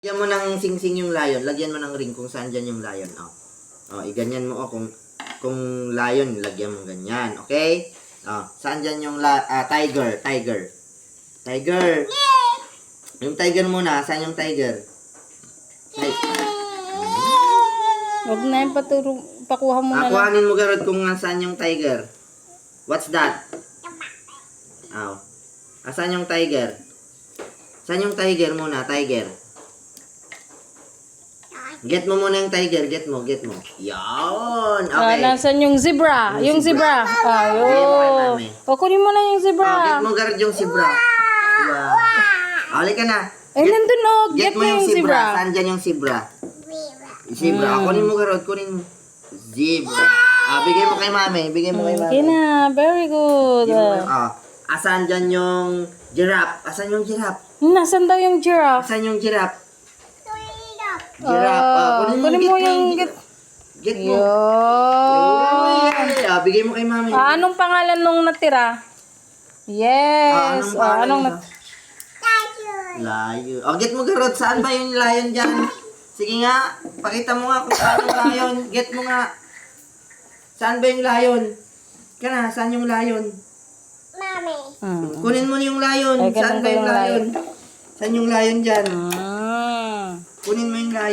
Lagyan mo ng sing-sing yung lion. Lagyan mo ng ring kung saan dyan yung lion. Iganyan mo. Kung lion, lagyan mo ganyan. Okay? Saan dyan yung tiger? Tiger. Yung tiger muna. Saan yung tiger? Huwag na yung pakuha mo na lang. Kuhanin mo garod kung saan yung tiger. What's that? Saan yung tiger? Saan yung tiger muna? Tiger. Get mo muna yung tiger. Get mo. Yan. Okay. Nasaan yung zebra? Yung zebra. Ayun. Kunin mo na yung zebra. Get mo garod yung zebra. Wow. Halika na. Nandun Get mo yung zebra. Saan dyan yung zebra? Zebra. Kunin mo garod. Kunin mo. Zebra. Bigay mo kay mami. Okay na. Very good. Asan dyan yung giraffe? Asan yung giraffe? Nasaan daw yung giraffe? Asan yung giraffe? Giraffe. Kunin mo yung Get mo. Yun. Bigay mo kay mami. Anong pangalan nung natira? Yes. Anong Lion. Get mo garot. Saan ba yung lion dyan? Sige nga. Pakita mo nga kung saan yung lion. Get mo nga. Saan ba yung lion? Saan yung lion? Mami. Kunin mo yung lion. Saan ba yung lion? Saan yung lion dyan? Kunin mo yung lion.